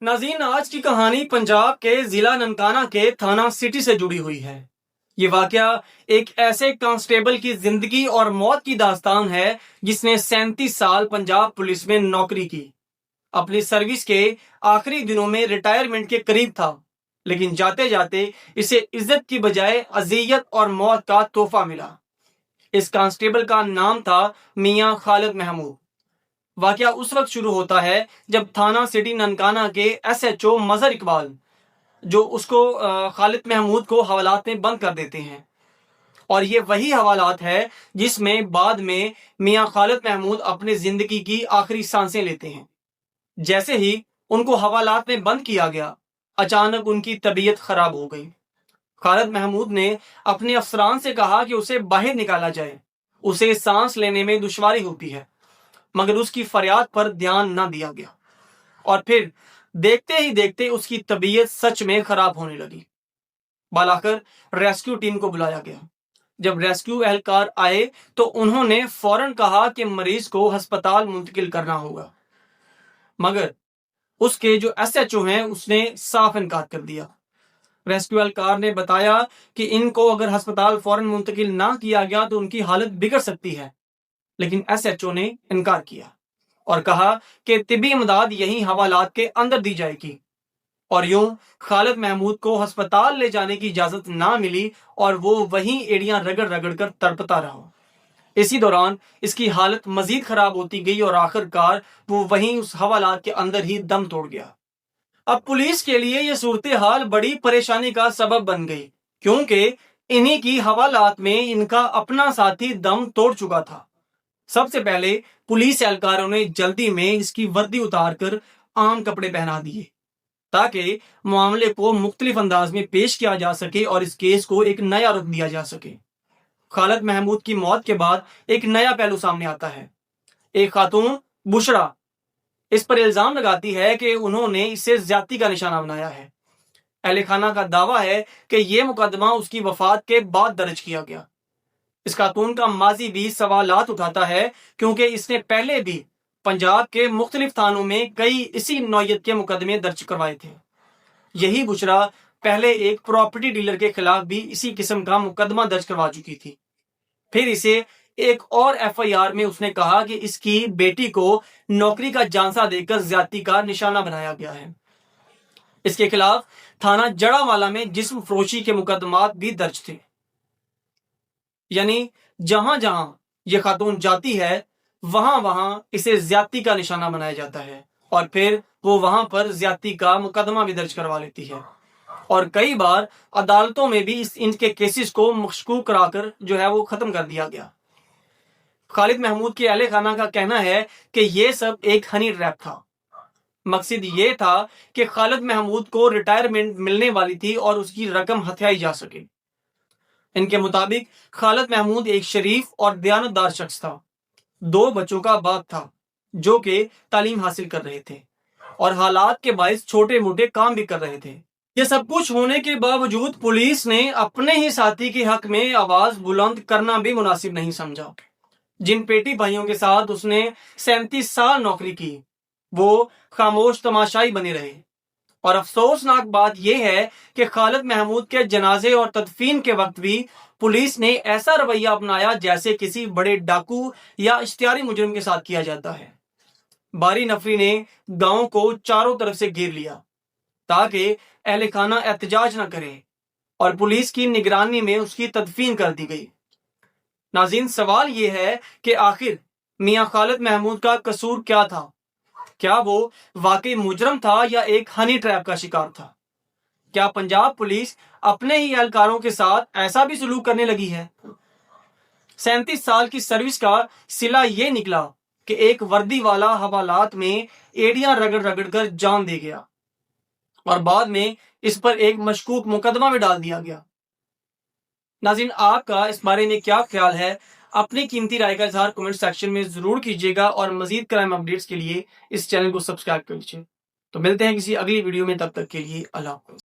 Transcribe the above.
नाज़रीन, आज की कहानी पंजाब के जिला ननकाना के थाना सिटी से जुड़ी हुई है। ये वाकया एक ऐसे कांस्टेबल की जिंदगी और मौत की दास्तान है जिसने 37 साल पंजाब पुलिस में नौकरी की। अपनी सर्विस के आखिरी दिनों में रिटायरमेंट के करीब था, लेकिन जाते जाते इसे इज्जत की बजाय अजियत और मौत का तोहफा मिला। इस कांस्टेबल का नाम था मियां खालिद महमूद। वाकया उस वक्त शुरू होता है जब थाना सिटी ननकाना के SHO मजहर इकबाल जो उसको खालिद महमूद को हवालात में बंद कर देते हैं। और ये वही हवालात है जिसमें बाद में मियां खालिद महमूद अपनी जिंदगी की आखिरी सांसें लेते हैं। जैसे ही उनको हवालात में बंद किया गया, अचानक उनकी तबीयत खराब हो गई। खालिद महमूद ने अपने अफसरान से कहा कि उसे बाहर निकाला जाए, उसे सांस लेने में दुश्वारी होती है, मगर उसकी फरियाद पर ध्यान न दिया गया। और फिर देखते ही देखते उसकी तबीयत सच में खराब होने लगी। बालाकर रेस्क्यू टीम को बुलाया गया। जब रेस्क्यू एहलकार आए तो उन्होंने फौरन कहा कि मरीज को अस्पताल मुंतकिल करना होगा, मगर उसके जो SHO हैं उसने साफ इनकार कर दिया। रेस्क्यू एहलकार ने बताया कि इनको अगर अस्पताल फौरन मुंतकिल ना किया गया तो उनकी हालत बिगड़ सकती है, लेकिन SHO ने इनकार किया और कहा कि तिब्बी इमदाद यही हवालात के अंदर दी जाएगी। और यूं खालिद महमूद को अस्पताल ले जाने की इजाजत ना मिली और वो वहीं एड़ियां रगड़ रगड़ कर तड़पता रहा। इसी दौरान इसकी हालत मजीद खराब होती गई और आखिरकार वो वहीं उस हवालात के अंदर ही दम तोड़ गया। अब पुलिस के लिए यह सूरत हाल बड़ी परेशानी का सबब बन गई, क्योंकि इन्हीं की हवालात में इनका अपना साथी दम तोड़ चुका था। सबसे पहले पुलिस एहलकारों ने जल्दी में इसकी वर्दी उतारकर आम कपड़े पहना दिए ताकि मामले को मुख्तलिफ अंदाज में पेश किया जा सके और इस केस को एक नया रुख दिया जा सके। खालिद महमूद की मौत के बाद एक नया पहलू सामने आता है। एक खातून बुशरा इस पर इल्जाम लगाती है कि उन्होंने इसे ज्यादती का निशाना बनाया है। अहले खाना का दावा है कि यह मुकदमा उसकी वफात के बाद दर्ज किया गया। इस खातून का माजी भी सवालात उठाता है, क्योंकि इसने पहले भी पंजाब के मुख्तलिफ थानों में कई इसी नौयत के मुकदमे दर्ज करवाए थे। यही बुशरा पहले एक प्रॉपर्टी डीलर के खिलाफ भी इसी किस्म का मुकदमा दर्ज करवा चुकी थी। फिर इसे एक और FIR में उसने कहा कि इसकी बेटी को नौकरी का झांसा देकर ज्यादती का निशाना बनाया गया है। इसके खिलाफ थाना जड़ावाला में जिस्म फरोशी के मुकदमात भी दर्ज थे। यानी जहां जहां यह खातून जाती है वहां वहां इसे ज्यादती का निशाना बनाया जाता है और फिर वो वहां पर ज्यादती का मुकदमा भी दर्ज करवा लेती है। और कई बार अदालतों में भी इनके केसेस को मशकूक कराकर जो है वो खत्म कर दिया गया। खालिद महमूद के अहले खाना का कहना है कि यह सब एक हनी ट्रैप था। मकसद ये था कि खालिद महमूद को रिटायरमेंट मिलने वाली थी और उसकी रकम हथियाई जा सके। इनके मुताबिक खालिद महमूद एक शरीफ और दयानतदार शख्स था। 2 बच्चों का बाप था जो कि तालीम हासिल कर रहे थे और हालात के बायस छोटे मोटे काम भी कर रहे थे। ये सब कुछ होने के बावजूद पुलिस ने अपने ही साथी के हक में आवाज बुलंद करना भी मुनासिब नहीं समझा। जिन पेटी भाइयों के साथ उसने 37 साल नौकरी की वो खामोश तमाशाई बने रहे। और अफसोसनाक बात यह है कि खालिद महमूद के जनाजे और तदफीन के वक्त भी पुलिस ने ऐसा रवैया अपनाया जैसे किसी बड़े डाकू या इश्तिहारी मुजरिम के साथ किया जाता है। बारी नफरी ने गांव को चारों तरफ से घेर लिया ताकि अहले खाना एहतजाज न करे और पुलिस की निगरानी में उसकी तदफीन कर दी गई। नाज़रीन, सवाल यह है कि आखिर मियां खालिद महमूद का कसूर क्या था? क्या वो वाकई मुजरम था या एक हनी ट्रैप का शिकार था? क्या पंजाब पुलिस अपने ही एहलकारों के साथ ऐसा भी सलूक करने लगी है? 37 साल की सर्विस का सिला ये निकला कि एक वर्दी वाला हवालात में एड़ियां रगड़ रगड़ कर जान दे गया और बाद में इस पर एक मशकूक मुकदमा भी डाल दिया गया। नाज़रीन, आपका इस बारे में क्या ख्याल है? अपनी कीमती राय का इजहार कमेंट सेक्शन में जरूर कीजिएगा और मजीद क्राइम अपडेट्स के लिए इस चैनल को सब्सक्राइब कर लीजिए। तो मिलते हैं किसी अगली वीडियो में, तब तक के लिए अल्लाह हाफ़िज़।